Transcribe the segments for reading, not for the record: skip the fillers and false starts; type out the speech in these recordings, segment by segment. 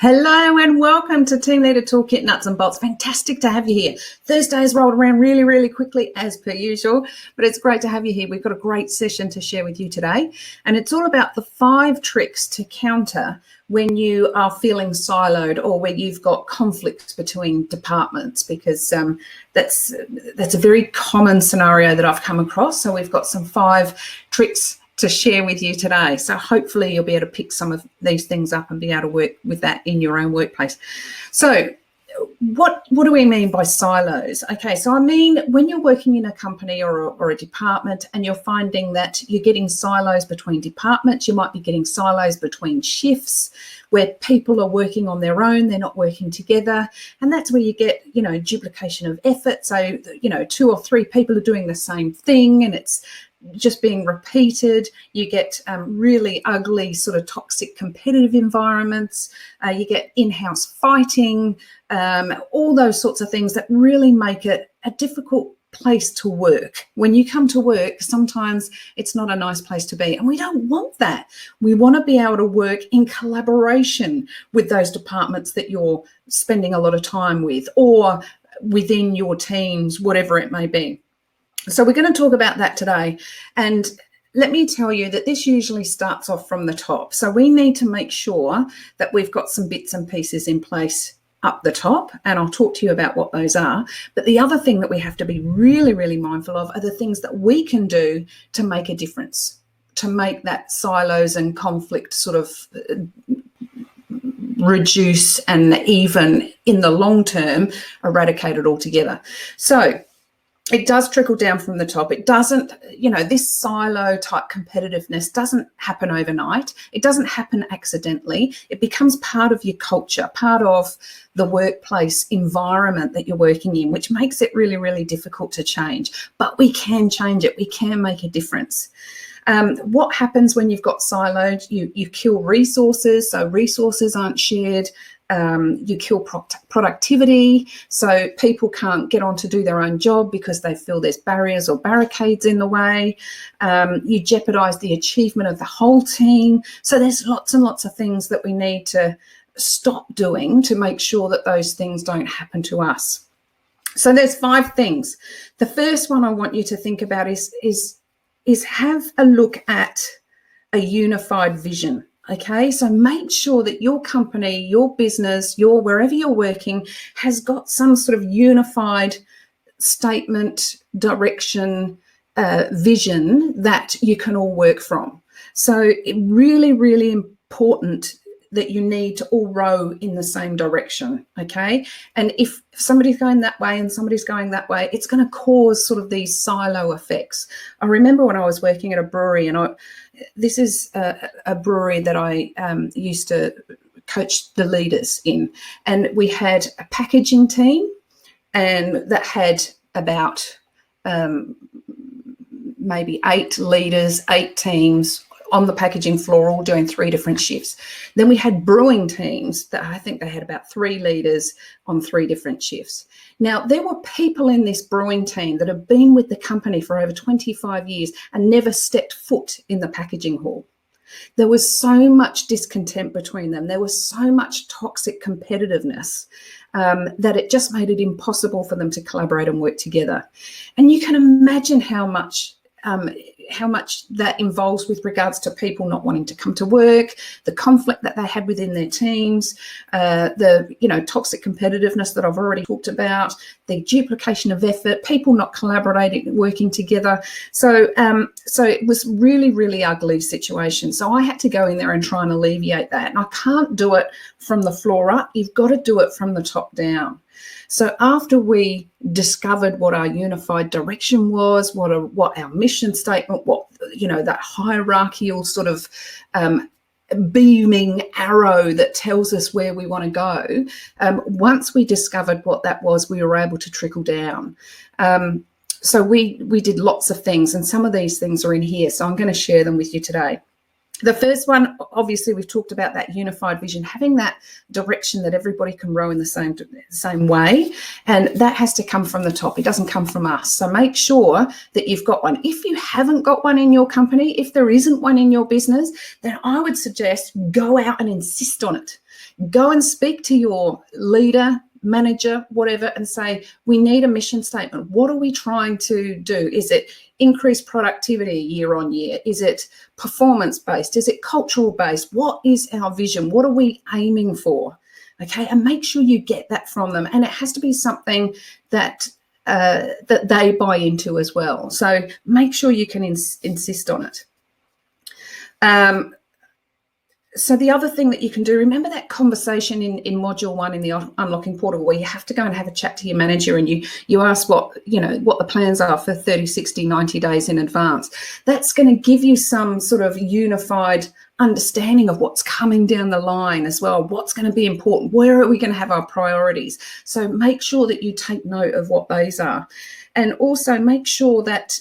Hello and welcome to Team Leader Toolkit Nuts and Bolts. Fantastic to have you here. Thursday has rolled around really, really quickly as per usual, but it's great to have you here. We've got a great session to share with you today, and it's all about the 5 tricks to counter when you are feeling siloed or when you've got conflicts between departments, because that's a very common scenario that I've come across. So we've got some 5 tricks to share with you today. So hopefully you'll be able to pick some of these things up and be able to work with that in your own workplace. So what do we mean by silos? Okay, so I mean when you're working in a company or a department and you're finding that you're getting silos between departments, you might be getting silos between shifts where people are working on their own, they're not working together, and that's where you get, duplication of effort. So, 2 or 3 people are doing the same thing and it's just being repeated. You get really ugly sort of toxic competitive environments. You get in-house fighting, all those sorts of things that really make it a difficult place to work. When you come to work, sometimes it's not a nice place to be, and we don't want that. We want to be able to work in collaboration with those departments that you're spending a lot of time with, or within your teams, whatever it may be. So we're going to talk about that today. And let me tell you that this usually starts off from the top. So we need to make sure that we've got some bits and pieces in place up the top, and I'll talk to you about what those are. But the other thing that we have to be really, really mindful of are the things that we can do to make a difference, to make that silos and conflict sort of reduce and even in the long term eradicate it altogether. So it does trickle down from the top. It doesn't, this silo type competitiveness doesn't happen overnight. It doesn't happen accidentally. It becomes part of your culture, part of the workplace environment that you're working in, which makes it really, really difficult to change. But we can change it. We can make a difference. What happens when you've got siloed? You kill resources, so resources aren't shared. You kill productivity, so people can't get on to do their own job because they feel there's barriers or barricades in the way. You jeopardize the achievement of the whole team. So there's lots and lots of things that we need to stop doing to make sure that those things don't happen to us. So there's 5 things. The first one I want you to think about is have a look at a unified vision. Okay, so make sure that your company, your business, wherever you're working has got some sort of unified statement, direction, vision that you can all work from. So it really, really important that you need to all row in the same direction, okay? And if somebody's going that way and somebody's going that way, it's going to cause sort of these silo effects. I remember when I was working at a brewery, and this is a brewery that I used to coach the leaders in, and we had a packaging team, and that had about maybe 8 leaders, 8 teams on the packaging floor, all doing 3 different shifts. Then we had brewing teams that I think they had about 3 leaders on 3 different shifts. Now, there were people in this brewing team that have been with the company for over 25 years and never stepped foot in the packaging hall. There was so much discontent between them. There was so much toxic competitiveness that it just made it impossible for them to collaborate and work together. And you can imagine how much that involves with regards to people not wanting to come to work, the conflict that they had within their teams, the toxic competitiveness that I've already talked about, the duplication of effort, people not collaborating, working together. So it was really, really ugly situation. So I had to go in there and try and alleviate that. And I can't do it from the floor up. You've got to do it from the top down. So after we discovered what our unified direction was, what our mission statement, that hierarchical sort of beaming arrow that tells us where we want to go, once we discovered what that was, we were able to trickle down. So we did lots of things, and some of these things are in here, so I'm going to share them with you today. The first one, obviously, we've talked about that unified vision, having that direction that everybody can row in the same way. And that has to come from the top. It doesn't come from us. So make sure that you've got one. If you haven't got one in your company, if there isn't one in your business, then I would suggest go out and insist on it. Go and speak to your leader, manager, whatever, and say, we need a mission statement. What are we trying to do? Is it increase productivity year on year? Is it performance based? Is it cultural based? What is our vision? What are we aiming for? Okay, and make sure you get that from them. And it has to be something that that they buy into as well. So make sure you can insist on it. So the other thing that you can do, remember that conversation in module 1 in the unlocking portal where you have to go and have a chat to your manager and you ask what the plans are for 30, 60, 90 days in advance. That's going to give you some sort of unified understanding of what's coming down the line as well, what's going to be important, where are we going to have our priorities. So make sure that you take note of what those are. And also make sure that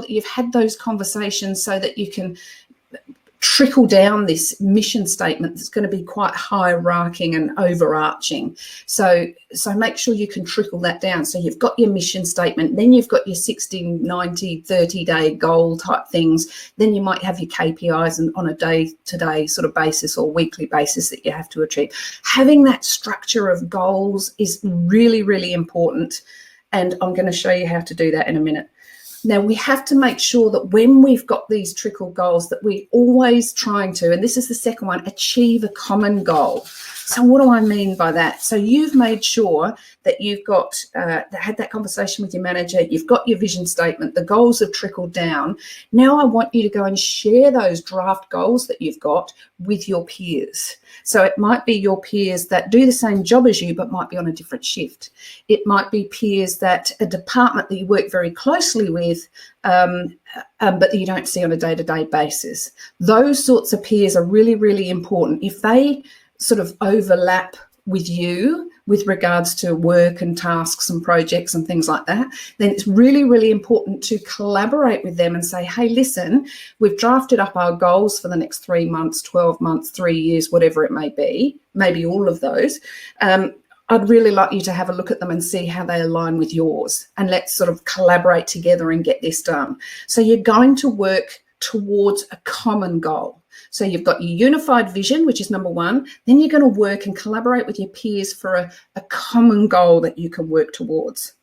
you've had those conversations so that you can trickle down this mission statement that's going to be quite hierarching and overarching. So make sure you can trickle that down. So you've got your mission statement, then you've got your 60, 90, 30-day goal type things. Then you might have your KPIs and on a day-to-day sort of basis or weekly basis that you have to achieve. Having that structure of goals is really, really important. And I'm going to show you how to do that in a minute. Now, we have to make sure that when we've got these trickle goals that we're always trying to, and this is the second one, achieve a common goal. So what do I mean by that? So you've made sure that you've got had that conversation with your manager, you've got your vision statement, the goals have trickled down. Now I want you to go and share those draft goals that you've got with your peers. So it might be your peers that do the same job as you, but might be on a different shift. It might be peers that a department that you work very closely with, but that you don't see on a day-to-day basis. Those sorts of peers are really, really important. If they sort of overlap with you with regards to work and tasks and projects and things like that, then it's really, really important to collaborate with them and say, hey, listen, we've drafted up our goals for the next 3 months, 12 months, 3 years, whatever it may be, maybe all of those. I'd really like you to have a look at them and see how they align with yours. And let's sort of collaborate together and get this done. So you're going to work towards a common goal. So you've got your unified vision, which is number 1. Then you're going to work and collaborate with your peers for a common goal that you can work towards.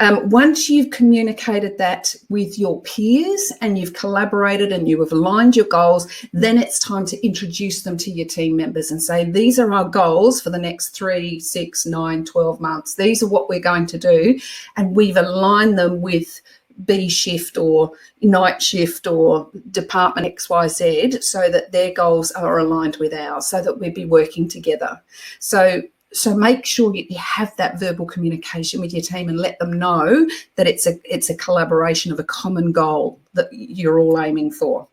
Once you've communicated that with your peers and you've collaborated and you have aligned your goals, then it's time to introduce them to your team members and say, these are our goals for the next 3, 6, 9, 12 months. These are what we're going to do. And we've aligned them with B shift or night shift or department XYZ so that their goals are aligned with ours, so that we'd be working together. So make sure you have that verbal communication with your team and let them know that it's a collaboration of a common goal that you're all aiming for.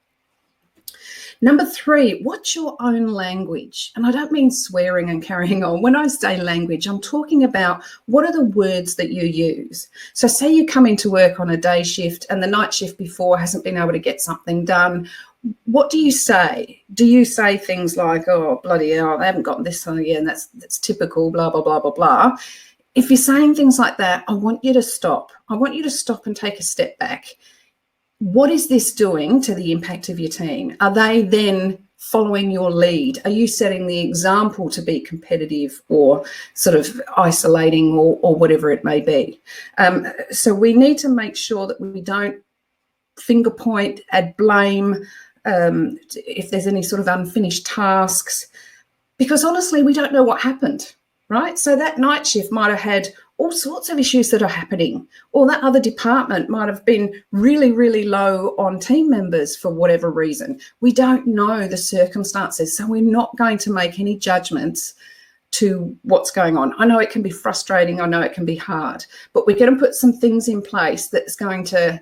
Number 3, what's your own language? And I don't mean swearing and carrying on. When I say language, I'm talking about what are the words that you use. So say you come into work on a day shift and the night shift before hasn't been able to get something done. What do you say? Do you say things like, oh, bloody hell, they haven't gotten this on again, that's typical, blah, blah, blah, blah, blah. If you're saying things like that, I want you to stop. I want you to stop and take a step back. What is this doing to the impact of your team? Are they then following your lead? Are you setting the example to be competitive or sort of isolating or whatever it may be? So we need to make sure that we don't finger point, add blame, if there's any sort of unfinished tasks, because honestly, we don't know what happened, right? So that night shift might have had all sorts of issues that are happening, or that other department might have been really, really low on team members for whatever reason. We don't know the circumstances, so we're not going to make any judgments to what's going on. I know it can be frustrating, I know it can be hard, but we're going to put some things in place that's going to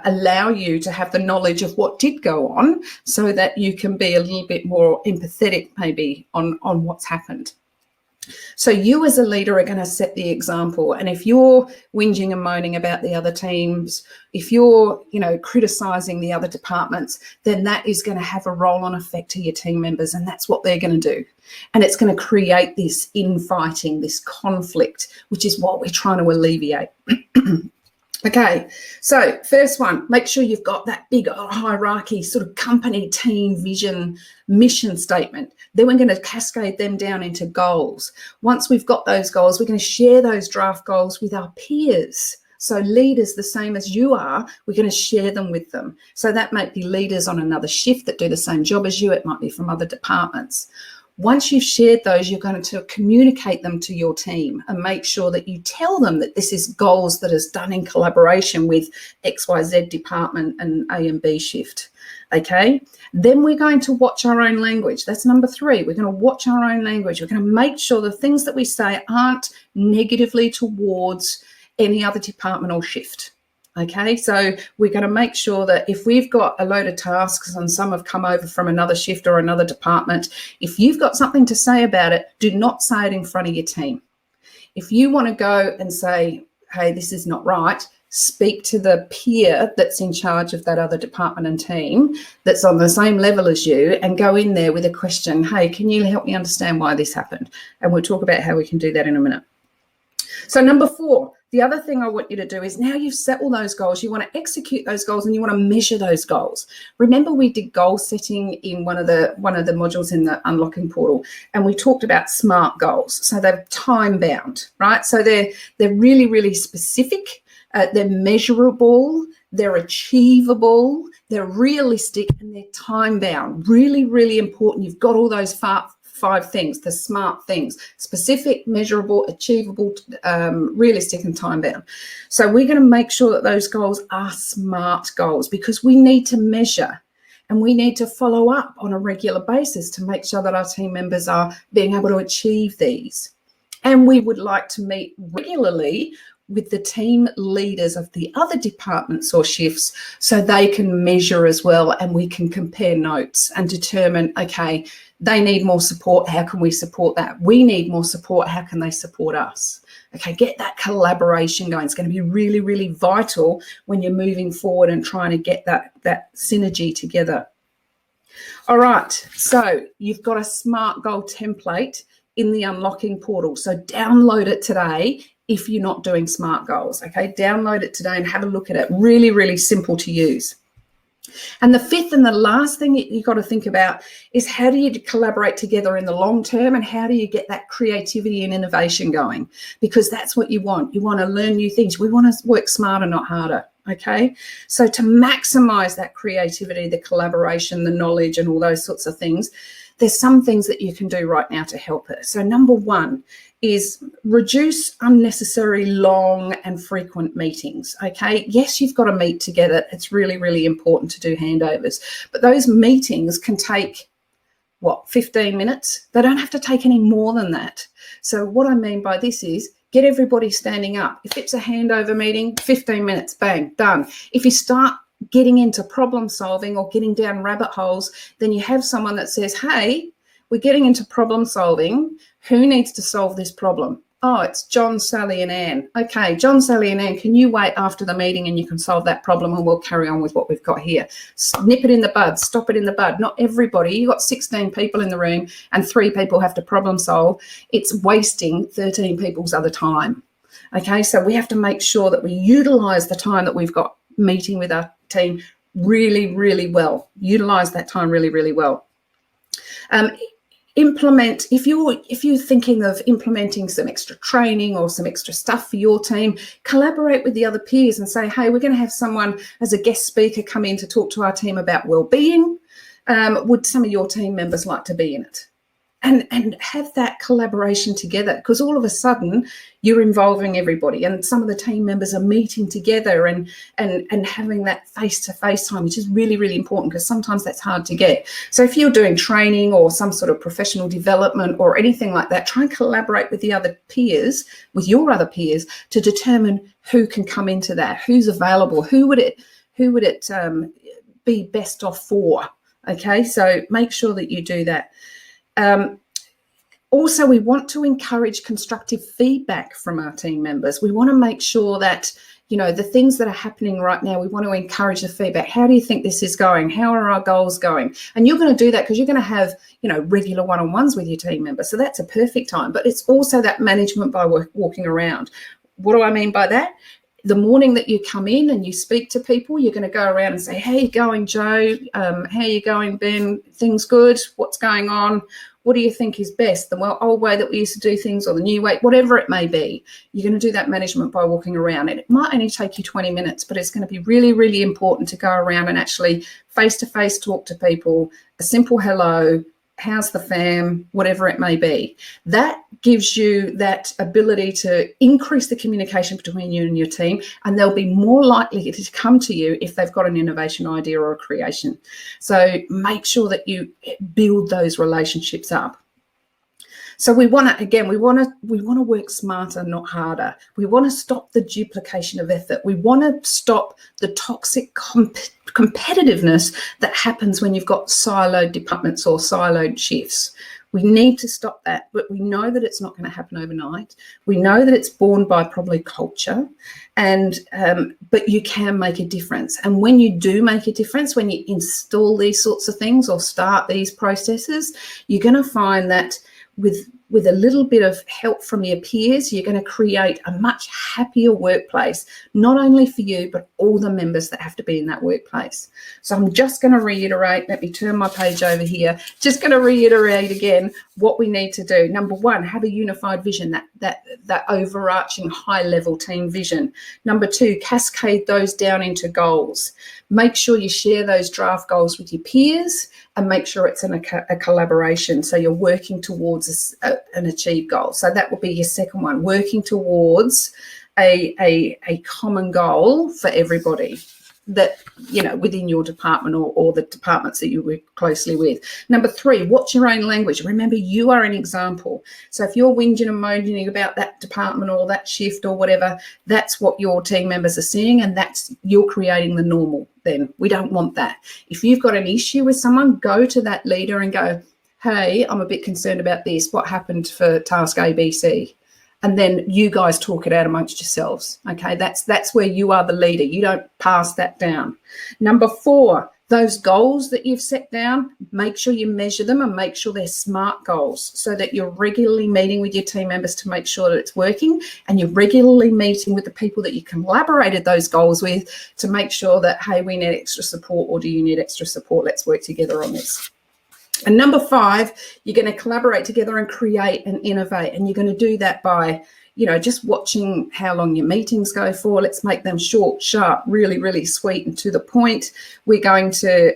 allow you to have the knowledge of what did go on so that you can be a little bit more empathetic maybe on what's happened. So you as a leader are going to set the example. And if you're whinging and moaning about the other teams, if you're, criticizing the other departments, then that is going to have a roll-on effect to your team members, and that's what they're going to do. And it's going to create this infighting, this conflict, which is what we're trying to alleviate. Okay, so first one, make sure you've got that big hierarchy, sort of company, team, vision, mission statement. Then we're going to cascade them down into goals. Once we've got those goals, we're going to share those draft goals with our peers. So leaders, the same as you are, we're going to share them with them. So that might be leaders on another shift that do the same job as you. It might be from other departments. Once you've shared those, you're going to communicate them to your team and make sure that you tell them that this is goals that is done in collaboration with XYZ department and A and B shift. Okay, then we're going to watch our own language. That's number 3. We're going to watch our own language. We're going to make sure the things that we say aren't negatively towards any other department or shift. Okay, so we're going to make sure that if we've got a load of tasks and some have come over from another shift or another department, if you've got something to say about it, do not say it in front of your team. If you want to go and say, hey, this is not right, speak to the peer that's in charge of that other department and team that's on the same level as you, and go in there with a question. Hey, can you help me understand why this happened? And we'll talk about how we can do that in a minute. So number 4, the other thing I want you to do is, now you've set all those goals, you want to execute those goals and you want to measure those goals. Remember, we did goal setting in one of the modules in the unlocking portal, and we talked about SMART goals. So they're time bound, right? So they're really, really specific, they're measurable, they're achievable, they're realistic, and they're time bound. Really, really important. You've got all those 5 things, the SMART things: specific, measurable, achievable, realistic, and time bound. So we're going to make sure that those goals are SMART goals, because we need to measure and we need to follow up on a regular basis to make sure that our team members are being able to achieve these. And we would like to meet regularly with the team leaders of the other departments or shifts so they can measure as well, and we can compare notes and determine, okay, they need more support, how can we support that? We need more support, how can they support us? Okay, get that collaboration going. It's going to be really, really vital when you're moving forward and trying to get that synergy together. All right, so you've got a SMART goal template in the unlocking portal. So download it today if you're not doing SMART goals. Okay, download it today and have a look at it. Really, really simple to use. And the 5th and the last thing you've got to think about is, how do you collaborate together in the long term, and how do you get that creativity and innovation going? Because that's what you want. You want to learn new things. We want to work smarter, not harder. Okay, so to maximize that creativity, the collaboration, the knowledge, and all those sorts of things, there's some things that you can do right now to help it. So number 1 is reduce unnecessary long and frequent meetings. Okay, yes, you've got to meet together. It's really, really important to do handovers, but those meetings can take 15 minutes? They don't have to take any more than that. So what I mean by this is, get everybody standing up. If it's a handover meeting, 15 minutes, bang, done. If you start getting into problem solving or getting down rabbit holes, then you have someone that says, hey, we're getting into problem solving. Who needs to solve this problem? Oh, it's John, Sally, and Anne. Okay, John, Sally, and Anne, can you wait after the meeting and you can solve that problem, and we'll carry on with what we've got here. Nip it in the bud, stop it in the bud. Not everybody. You've got 16 people in the room and 3 people have to problem solve. It's wasting 13 people's other time. Okay, so we have to make sure that we utilize the time that we've got meeting with our team really, really well. Utilize that time really, really well. Implement, if you're thinking of implementing some extra training or some extra stuff for your team, collaborate with the other peers and say, hey, we're going to have someone as a guest speaker come in to talk to our team about well-being. Would some of your team members like to be in it? And have that collaboration together, because all of a sudden you're involving everybody, and some of the team members are meeting together and having that face-to-face time, which is really, really important, because sometimes that's hard to get. So if you're doing training or some sort of professional development or anything like that, try and collaborate with the other peers, with your other peers, to determine who can come into that, who's available, who would it be best off for. Okay, so make sure that you do that. Also, we want to encourage constructive feedback from our team members. We want to make sure that, the things that are happening right now, we want to encourage the feedback. How do you think this is going? How are our goals going? And you're going to do that because you're going to have, regular one-on-ones with your team members. So that's a perfect time. But it's also that management by walking around. What do I mean by that? The morning that you come in and you speak to people, you're going to go around and say, how you going, Joe? How you going, Ben? Things good? What's going on? What do you think is best? The old way that we used to do things or the new way, whatever it may be. You're going to do that management by walking around. And it might only take you 20 minutes, but it's going to be really, really important to go around and actually face-to-face talk to people, a simple hello, how's the fam, whatever it may be. That gives you that ability to increase the communication between you and your team, and they'll be more likely to come to you if they've got an innovation idea or a creation. So make sure that you build those relationships up. So we want to work smarter, not harder. We want to stop the duplication of effort. We want to stop the toxic competitiveness that happens when you've got siloed departments or siloed shifts. We need to stop that, but we know that it's not going to happen overnight. We know that it's born by probably culture, but you can make a difference. And when you do make a difference, when you install these sorts of things or start these processes, you're going to find that with a little bit of help from your peers, you're going to create a much happier workplace, not only for you, but all the members that have to be in that workplace. So I'm just going to reiterate, let me turn my page over here, just going to reiterate again what we need to do. Number one, have a unified vision, that overarching high-level team vision. Number two, cascade those down into goals. Make sure you share those draft goals with your peers and make sure it's in a collaboration. So you're working towards an achieved goal. So that will be your second one, working towards a common goal for everybody that, within your department or the departments that you work closely with. Number three, watch your own language. Remember, you are an example. So if you're whinging and moaning about that department or that shift or whatever, that's what your team members are seeing, and you're creating the normal. Then we don't want that. If you've got an issue with someone, go to that leader and go, hey, I'm a bit concerned about this. What happened for task ABC? And then you guys talk it out amongst yourselves. Okay, that's where you are the leader. You don't pass that down. Number four, those goals that you've set down, make sure you measure them and make sure they're SMART goals so that you're regularly meeting with your team members to make sure that it's working, and you're regularly meeting with the people that you collaborated those goals with to make sure that, hey, we need extra support, or do you need extra support? Let's work together on this. And number five, you're going to collaborate together and create and innovate. And you're going to do that by, just watching how long your meetings go for. Let's make them short, sharp, really, really sweet and to the point. We're going to,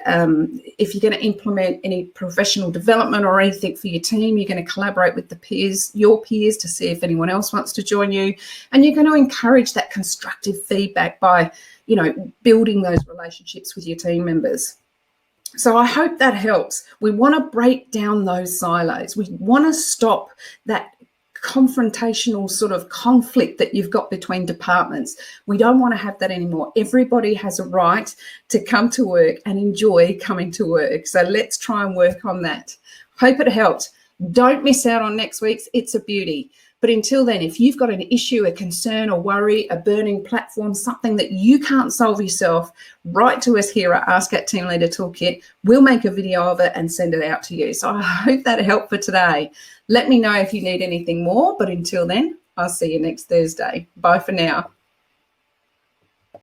if you're going to implement any professional development or anything for your team, you're going to collaborate with your peers to see if anyone else wants to join you. And you're going to encourage that constructive feedback by, building those relationships with your team members. So I hope that helps. We want to break down those silos. We want to stop that confrontational sort of conflict that you've got between departments. We don't want to have that anymore. Everybody has a right to come to work and enjoy coming to work. So let's try and work on that. Hope it helped. Don't miss out on next week's It's a Beauty. But until then, if you've got an issue, a concern, a worry, a burning platform, something that you can't solve yourself, write to us here at Ask at Team Leader Toolkit. We'll make a video of it and send it out to you. So I hope that helped for today. Let me know if you need anything more. But until then, I'll see you next Thursday. Bye for now.